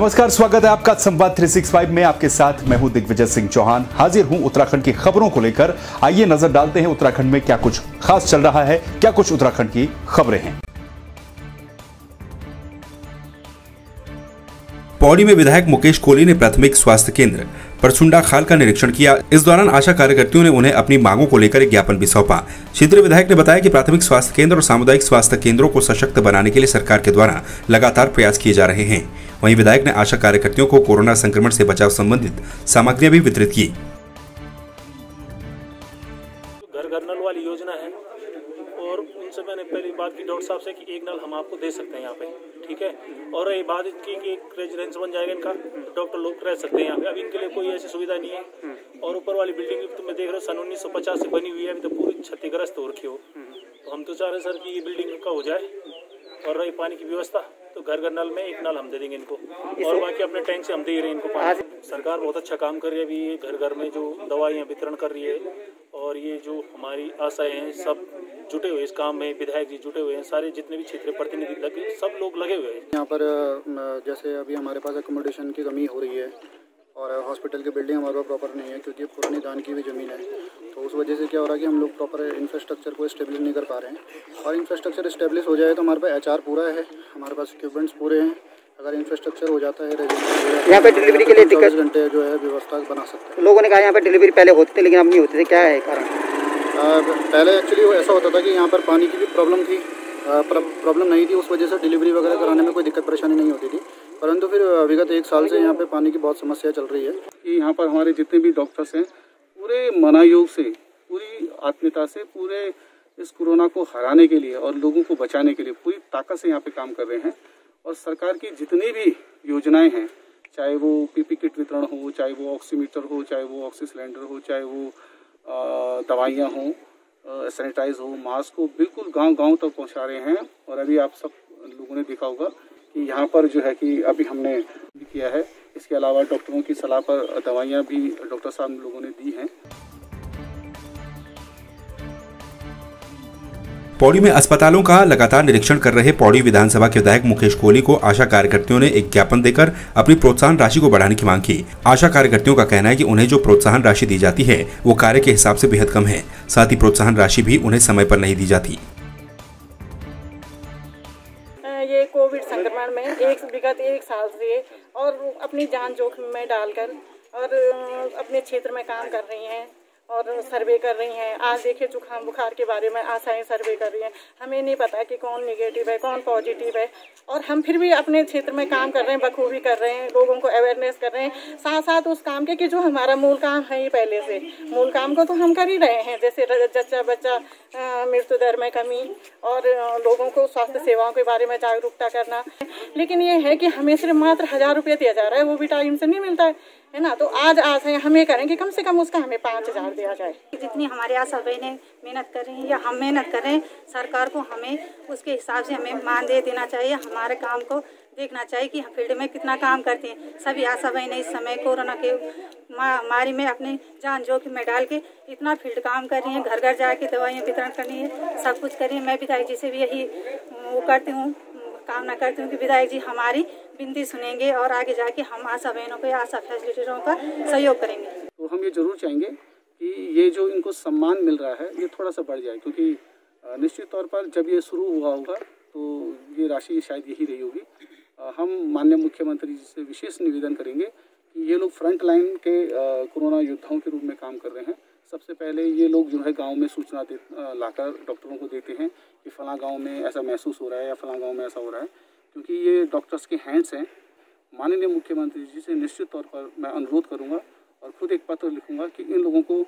नमस्कार, स्वागत है आपका संवाद 365 में। आपके साथ मैं हूं दिग्विजय सिंह चौहान। हाजिर हूं उत्तराखंड की खबरों को लेकर। आइए नजर डालते हैं उत्तराखंड में क्या कुछ खास चल रहा है, क्या कुछ उत्तराखंड की खबरें हैं। पौड़ी में विधायक मुकेश कोहली ने प्राथमिक स्वास्थ्य केंद्र परसुंडा खाल का निरीक्षण किया। इस दौरान आशा कार्यकर्तियों ने उन्हें अपनी मांगों को लेकर एक ज्ञापन भी सौंपा। क्षेत्रीय विधायक ने बताया कि प्राथमिक स्वास्थ्य केंद्र और सामुदायिक स्वास्थ्य केंद्रों को सशक्त बनाने के लिए सरकार के द्वारा लगातार प्रयास किए जा रहे हैं। वहीं विधायक ने आशा कार्यकर्तियों को कोरोना संक्रमण से बचाव संबंधित सामग्रियां भी वितरित की। घर नल वाली योजना है और उनसे मैंने पहली बात की डॉक्टर साहब से कि एक नल हम आपको दे सकते हैं यहाँ पे, ठीक है। और ये बात इनकी कि एक रेजिडेंस बन जाएगा इनका, डॉक्टर लोग रह सकते हैं यहाँ पे। अभी इनके लिए कोई ऐसी सुविधा नहीं है। और ऊपर वाली बिल्डिंग तो मैं देख रहा हूँ सन 1950 से बनी हुई है, अभी तो पूरी क्षतिग्रस्त हो रखी हो। तो हम तो चाह रहे हैं सर कि ये बिल्डिंग का हो जाए। और रही पानी की व्यवस्था तो घर नल में एक नल हम दे देंगे इनको, और बाकी अपने टैंक से हम दे रहे हैं इनको पानी। सरकार बहुत अच्छा काम कर रही है। अभी ये घर में जो दवाइयाँ वितरण कर रही है, और ये जो हमारी आशाएं हैं सब जुटे हुए इस काम में। विधायक जी जुटे हुए हैं, सारे जितने भी क्षेत्रीय प्रतिनिधि लगे, सब लोग लगे हुए हैं यहाँ पर। जैसे अभी हमारे पास एकोमोडेशन की कमी हो रही है और हॉस्पिटल की बिल्डिंग हमारे पास प्रॉपर नहीं है, क्योंकि पुरानी दान की भी ज़मीन है। तो उस वजह से क्या हो रहा है कि हम लोग प्रॉपर इंफ्रास्ट्रक्चर को इस्टेब्लिश नहीं कर पा रहे हैं। और इंफ्रास्ट्रक्चर इस्टेब्लिश हो जाए तो हमारे पास HR पूरा है, हमारे पास इक्विपमेंट्स पूरे हैं। अगर इंफ्रास्ट्रक्चर हो जाता है यहाँ पे डिलीवरी के लिए 24 घंटे जो है व्यवस्था बना सकते हैं। लोगों ने कहा यहाँ पे डिलीवरी पहले होते थे लेकिन अब नहीं होते थे, क्या है कारण? पहले एक्चुअली ऐसा होता था कि यहाँ पर पानी की भी प्रॉब्लम थी, प्रॉब्लम नहीं थी। उस वजह से डिलीवरी वगैरह कराने में कोई दिक्कत परेशानी नहीं होती थी। परंतु फिर विगत 1 साल से यहाँ पे पानी की बहुत समस्या चल रही है। कि यहाँ पर हमारे जितने भी डॉक्टर्स हैं पूरे मनायोग से, पूरी आत्मीयता से, पूरे इस कोरोना को हराने के लिए और लोगों को बचाने के लिए पूरी ताकत से यहाँ पे काम कर रहे हैं। और सरकार की जितनी भी योजनाएं हैं, चाहे वो PP किट वितरण हो, चाहे वो ऑक्सीमीटर हो, चाहे वो ऑक्सी सिलेंडर हो, चाहे वो दवाइयाँ हों, सैनिटाइज हो, मास्क हो, बिल्कुल गांव-गांव तक पहुंचा रहे हैं। और अभी आप सब लोगों ने देखा होगा कि यहाँ पर जो है कि अभी हमने भी किया है। इसके अलावा डॉक्टरों की सलाह पर दवाइयाँ भी डॉक्टर साहब लोगों ने दी हैं। पौड़ी में अस्पतालों का लगातार निरीक्षण कर रहे पौड़ी विधानसभा के विधायक मुकेश कोहली को आशा कार्यकर्तियों ने एक ज्ञापन देकर अपनी प्रोत्साहन राशि को बढ़ाने की मांग की। आशा कार्यकर्तियों का कहना है कि उन्हें जो प्रोत्साहन राशि दी जाती है वो कार्य के हिसाब से बेहद कम है। साथ ही प्रोत्साहन राशि भी उन्हें समय पर नहीं दी जाती। ये कोविड संक्रमण में विगत 1 साल से और अपनी जान जोखिम में डालकर और अपने क्षेत्र में काम कर रही हैं और सर्वे कर रही हैं। आज देखिए जुकाम बुखार के बारे में आशाएं सर्वे कर रही हैं। हमें नहीं पता कि कौन नेगेटिव है कौन पॉजिटिव है, और हम फिर भी अपने क्षेत्र में काम कर रहे हैं, बखूबी कर रहे हैं, लोगों को अवेयरनेस कर रहे हैं। साथ साथ उस काम के कि जो हमारा मूल काम है, पहले से मूल काम को तो हम कर ही रहे हैं, जैसे जच्चा बच्चा मृत्यु दर में कमी और लोगों को स्वास्थ्य सेवाओं के बारे में जागरूकता करना। लेकिन ये है कि हमें सिर्फ मात्र 1000 रुपये दिया जा रहा है, वो भी टाइम से नहीं मिलता है ना। तो आज है हमें करें कि कम से कम उसका हमें 5000 दिया जाए। जितनी हमारे आशा बहनें मेहनत कर रही हैं या हम मेहनत कर रहे हैं, सरकार को हमें उसके हिसाब से हमें मानदेय देना चाहिए। हमारे काम को देखना चाहिए कि हम फील्ड में कितना काम करते हैं। सभी आशा बहनें इस समय कोरोना के महामारी में अपनी जान जोखिम में डाल के इतना फील्ड काम कर रही हैं, घर घर जाके दवाइयाँ वितरण करनी है, सब कुछ कर रही है। मैं विधायक जी से भी यही वो करती हूँ, कामना करती हूँ कि विधायक जी हमारी विनती सुनेंगे और आगे जाके हम आशा बहनों को, आशा फैसिलिटेटरों का सहयोग करेंगे। तो हम ये जरूर चाहेंगे कि ये जो इनको सम्मान मिल रहा है ये थोड़ा सा बढ़ जाए, क्योंकि निश्चित तौर पर जब ये शुरू हुआ होगा तो ये राशि शायद यही रही होगी। हम माननीय मुख्यमंत्री जी से विशेष निवेदन करेंगे कि ये लोग फ्रंट लाइन के कोरोना योद्धाओं के रूप में काम कर रहे हैं। सबसे पहले ये लोग जो है गांव में सूचना लाकर डॉक्टरों को देते हैं कि फलां गांव में ऐसा महसूस हो रहा है या फलां गांव में ऐसा हो रहा है, क्योंकि ये डॉक्टर्स के हैंड्स हैं। माननीय मुख्यमंत्री जी से निश्चित तौर पर मैं अनुरोध करूंगा और खुद एक पत्र लिखूंगा कि इन लोगों को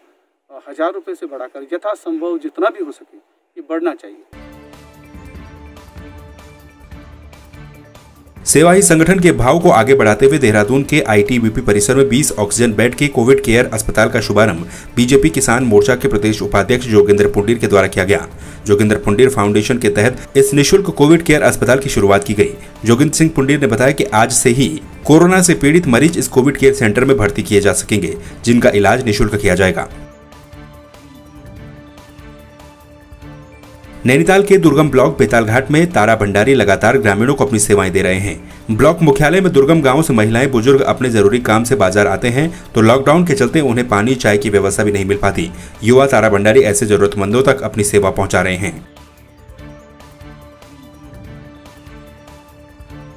1000 रुपये से बढ़ाकर यथासंभव जितना भी हो सके ये बढ़ना चाहिए। सेवा ही संगठन के भाव को आगे बढ़ाते हुए देहरादून के ITBP परिसर में 20 ऑक्सीजन बेड के कोविड केयर अस्पताल का शुभारंभ बीजेपी किसान मोर्चा के प्रदेश उपाध्यक्ष जोगिंदर पुंडीर के द्वारा किया गया। जोगिंदर पुंडीर फाउंडेशन के तहत इस निःशुल्क कोविड केयर अस्पताल की शुरुआत की गई। जोगिंदर सिंह पुंडीर ने बताया कि आज से ही कोरोना से पीड़ित मरीज इस कोविड केयर सेंटर में भर्ती किए जा सकेंगे, जिनका इलाज निःशुल्क किया जाएगा। नैनीताल के दुर्गम ब्लॉक बेतालघाट में तारा भंडारी लगातार ग्रामीणों को अपनी सेवाएं दे रहे हैं। ब्लॉक मुख्यालय में दुर्गम गांवों से महिलाएं बुजुर्ग अपने जरूरी काम से बाजार आते हैं तो लॉकडाउन के चलते उन्हें पानी चाय की व्यवस्था भी नहीं मिल पाती। युवा तारा भंडारी ऐसे जरूरतमंदों तक अपनी सेवा पहुंचा रहे हैं।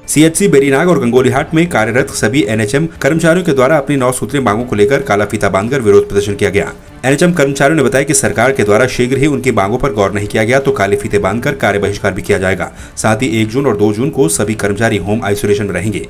सीएचसी बेरीनाग और गंगोलीहाट में कार्यरत सभी एनएचएम कर्मचारियों के द्वारा अपनी 9 सूत्रीय मांगों को लेकर काला फीता बांधकर विरोध प्रदर्शन किया गया। एनएचएम कर्मचारियों ने बताया कि सरकार के द्वारा शीघ्र ही उनकी मांगों पर गौर नहीं किया गया तो काले फीते बांधकर कार्य बहिष्कार भी किया जाएगा। साथ ही 1 जून और 2 जून को सभी कर्मचारी होम आइसोलेशन में रहेंगे।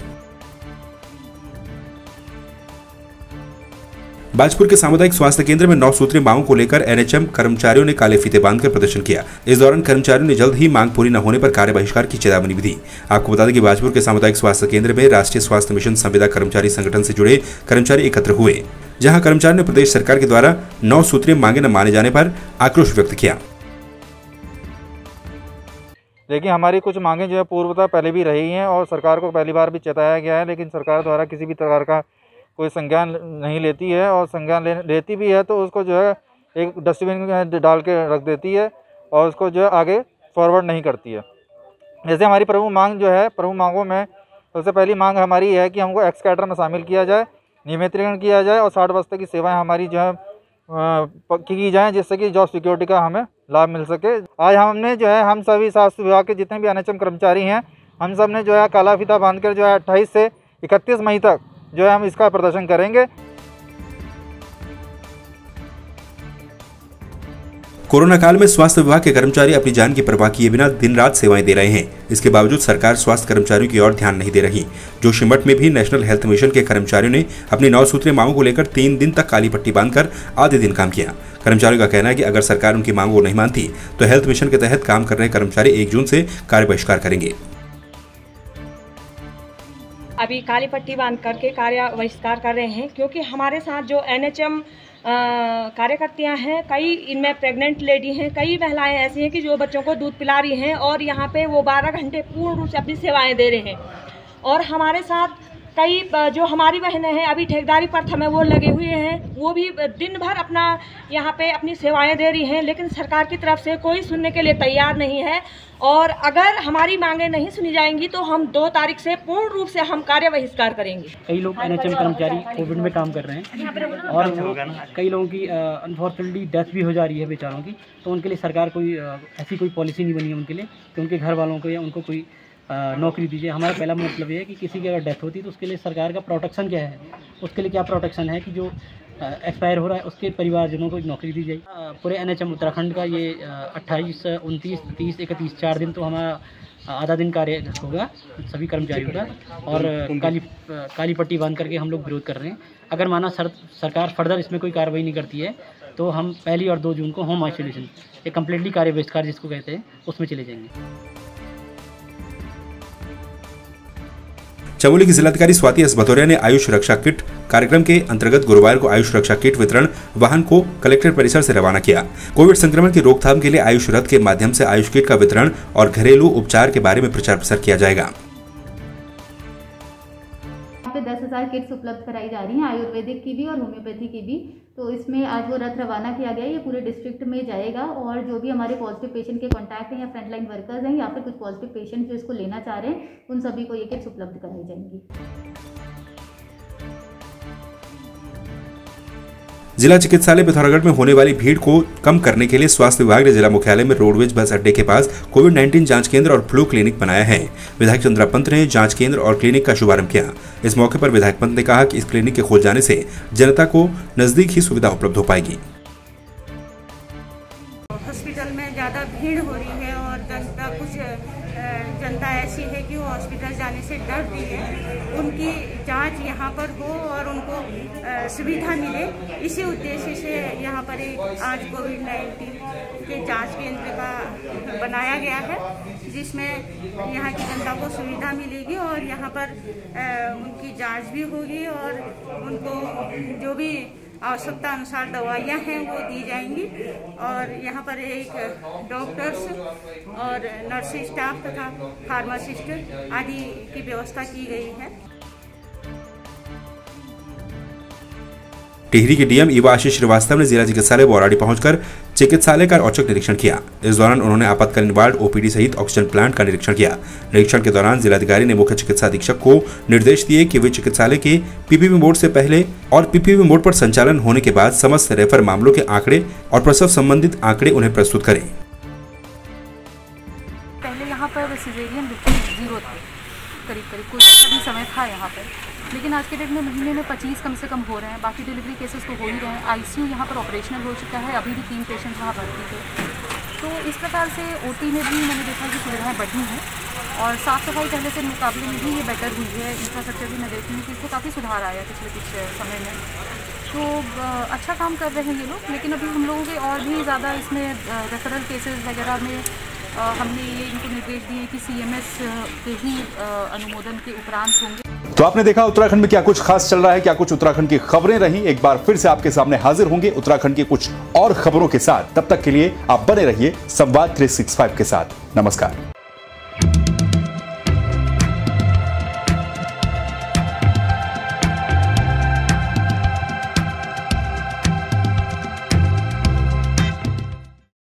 बाजपुर के सामुदायिक स्वास्थ्य केंद्र में 9 सूत्रीय मांगों को लेकर एनएचएम कर्मचारियों ने काले फीते बांधकर प्रदर्शन किया। इस दौरान कर्मचारियों ने जल्द ही मांग पूरी न होने पर कार्य बहिष्कार की चेतावनी भी दी। आपको बता दें कि बाजपुर के सामुदायिक स्वास्थ्य केंद्र में राष्ट्रीय स्वास्थ्य मिशन संविदा कर्मचारी संगठन से जुड़े कर्मचारी एकत्र हुए, जहां कर्मचारियों ने प्रदेश सरकार के द्वारा 9 सूत्रीय मांगे न माने जाने पर आक्रोश व्यक्त किया। लेकिन हमारी कुछ मांगे जो है पूर्वतः पहले भी रही हैं और सरकार को पहली बार भी चेताया गया है, लेकिन सरकार द्वारा किसी भी प्रकार का कोई संज्ञान नहीं लेती है और संज्ञान लेती भी है तो उसको जो है एक डस्टबिन में डाल के रख देती है और उसको जो है आगे फॉरवर्ड नहीं करती है। जैसे हमारी प्रमुख मांग जो है, प्रमुख मांगों में सबसे पहली मांग हमारी है कि हमको एक्स कैडर में शामिल किया जाए, नियमितीकरण किया जाए और 60 वर्ष तक की सेवाएं हमारी जो है की जाएँ, जिससे कि जॉब सिक्योरिटी का हमें लाभ मिल सके। आज हमने जो है हम सभी स्वास्थ्य विभाग के जितने भी एनएचएम कर्मचारी हैं, हम सब ने जो है काला फीता बांधकर जो है 28 से 31 मई तक जो है हम इसका प्रदर्शन करेंगे। कोरोना काल में स्वास्थ्य विभाग के कर्मचारी अपनी जान की परवाह किए बिना दिन रात सेवाएं दे रहे हैं। इसके बावजूद सरकार स्वास्थ्य कर्मचारियों की ओर ध्यान नहीं दे रही। जोशीमठ में भी नेशनल हेल्थ मिशन के कर्मचारियों ने अपनी 9 सूत्रीय मांगों को लेकर 3 दिन तक काली पट्टी बांधकर आधे दिन काम किया। कर्मचारियों का कहना है कि अगर सरकार उनकी मांगों को नहीं मानती तो हेल्थ मिशन के तहत काम कर रहे कर्मचारी 1 जून से कार्य बहिष्कार करेंगे। अभी काली पट्टी बांध करके कार्य बहिष्कार कर रहे हैं क्योंकि हमारे साथ जो एनएचएम कार्यकर्तियां हैं, कई इनमें प्रेग्नेंट लेडी हैं, कई महिलाएं ऐसी हैं कि जो बच्चों को दूध पिला रही हैं और यहाँ पे वो 12 घंटे पूर्ण रूप से अपनी सेवाएं दे रहे हैं। और हमारे साथ कई जो हमारी बहनें हैं अभी ठेकेदारी प्रथा में वो लगे हुए हैं, वो भी दिन भर अपना यहाँ पे अपनी सेवाएं दे रही हैं, लेकिन सरकार की तरफ से कोई सुनने के लिए तैयार नहीं है। और अगर हमारी मांगें नहीं सुनी जाएंगी तो हम 2 तारीख से पूर्ण रूप से हम कार्य बहिष्कार करेंगे। कई लोग एनएचएम कर्मचारी कोविड में काम कर रहे हैं और कई लोगों की अनफॉर्चुनेटली डेथ भी हो जा रही है बेचारों की, तो उनके लिए सरकार कोई ऐसी कोई पॉलिसी नहीं बनी है उनके लिए कि उनके घर वालों को या उनको कोई नौकरी दीजिए। हमारा पहला मतलब ये है कि किसी की अगर डेथ होती है तो उसके लिए सरकार का प्रोटेक्शन क्या है, उसके लिए क्या प्रोटेक्शन है कि जो एक्सपायर हो रहा है उसके परिवारजनों को नौकरी दी जाए। पूरे एनएचएम उत्तराखंड का ये 28, 29, 30, 31 4 दिन तो हमारा आधा दिन कार्य होगा सभी कर्मचारियों का और काली पट्टी बांध करके हम लोग विरोध कर रहे हैं। अगर माना सरकार फर्दर इसमें कोई कार्रवाई नहीं करती है तो हम 1 और 2 जून को होम आइसोलेशन, एक कम्प्लीटली कार्य बहिष्कार जिसको कहते हैं, उसमें चले जाएंगे। चमोली की जिलाधिकारी स्वाति एस भदौरिया ने आयुष रक्षा किट कार्यक्रम के अंतर्गत गुरुवार को आयुष रक्षा किट वितरण वाहन को कलेक्टर परिसर से रवाना किया। कोविड संक्रमण की रोकथाम के लिए आयुष रथ के माध्यम से आयुष किट का वितरण और घरेलू उपचार के बारे में प्रचार प्रसार किया जाएगा। 10,000 किट्स उपलब्ध कराई जा रही हैं, आयुर्वेदिक की भी और होम्योपैथी की भी। तो इसमें आज वो रथ रवाना किया गया है, ये पूरे डिस्ट्रिक्ट में जाएगा और जो भी हमारे पॉजिटिव पेशेंट के कॉन्टैक्ट हैं या फ्रंटलाइन वर्कर्स हैं या फिर कुछ पॉजिटिव पेशेंट जो इसको लेना चाह रहे हैं उन सभी को ये किट्स उपलब्ध कराई जाएंगी। जिला चिकित्सालय पिथौरागढ़ में होने वाली भीड़ को कम करने के लिए स्वास्थ्य विभाग ने जिला मुख्यालय में रोडवेज बस अड्डे के पास कोविड-19 जांच केंद्र और फ्लू क्लिनिक बनाया है। विधायक चंद्रा पंत ने जांच केंद्र और क्लिनिक का शुभारंभ किया। इस मौके पर विधायक पंत ने कहा कि इस क्लिनिक के खुल जाने से जनता को नजदीक ही सुविधा उपलब्ध हो पाएगी। हॉस्पिटल में ज़्यादा भीड़ हो रही है और जनता ऐसी है कि वो हॉस्पिटल जाने से डरती है। उनकी जांच यहाँ पर हो और उनको सुविधा मिले, इसी उद्देश्य से यहाँ पर एक आज कोविड-19 के जांच केंद्र का बनाया गया है, जिसमें यहाँ की जनता को सुविधा मिलेगी और यहाँ पर उनकी जांच भी होगी और उनको जो भी आवश्यकता अनुसार दवाइयाँ हैं वो दी जाएंगी। और यहाँ पर एक डॉक्टर्स और नर्सिंग स्टाफ तथा फार्मासिस्ट आदि की व्यवस्था की गई है। टिहरी के डीएम ईवा आशीष श्रीवास्तव ने जिला चिकित्सालय बौराड़ी पहुंचकर चिकित्सालय का औचक निरीक्षण किया। इस दौरान उन्होंने आपातकालीन वार्ड, ओपीडी सहित ऑक्सीजन प्लांट का निरीक्षण किया। निरीक्षण के दौरान जिलाधिकारी ने मुख्य चिकित्सा अधीक्षक को निर्देश दिए कि वे चिकित्सालय के पीपीपी मोड से पहले और पीपीपी मोड पर संचालन होने के बाद समस्त रेफर मामलों के आंकड़े और प्रसव संबंधित आंकड़े उन्हें प्रस्तुत करें। पहले यहाँ पर सिजेरियन बिल्कुल 0 थे, करीब कुछ भी समय था यहाँ पर, लेकिन आज के डेट में महीने में 25 कम से कम हो रहे हैं। बाकी डिलीवरी केसेस तो हो ही रहे हैं। आईसीयू यहाँ पर ऑपरेशनल हो चुका है, अभी भी 3 पेशेंट वहाँ भर्ती थे। तो इस प्रकार से ओटी में भी मैंने देखा कि सुविधाएं बढ़ी हैं और साफ़ सफाई पहले से मुकाबले में भी ये बेटर हुई है। इंफ्रास्ट्रक्चर भी मैं देखती हूँ कि इससे काफ़ी सुधार आया पिछले कुछ समय में। तो अच्छा काम कर रहे हैं ये लोग, लेकिन अभी हम लोगों के और भी ज़्यादा इसमें रेफरल केसेस वगैरह में हमने ये इनको निर्देश दिए कि सीएमएस के ही अनुमोदन के उपरांत होंगे। तो आपने देखा उत्तराखंड में क्या कुछ खास चल रहा है, क्या कुछ उत्तराखंड की खबरें रही। एक बार फिर से आपके सामने हाजिर होंगे उत्तराखंड की कुछ और खबरों के साथ। तब तक के लिए आप बने रहिए संवाद 365 के साथ। नमस्कार।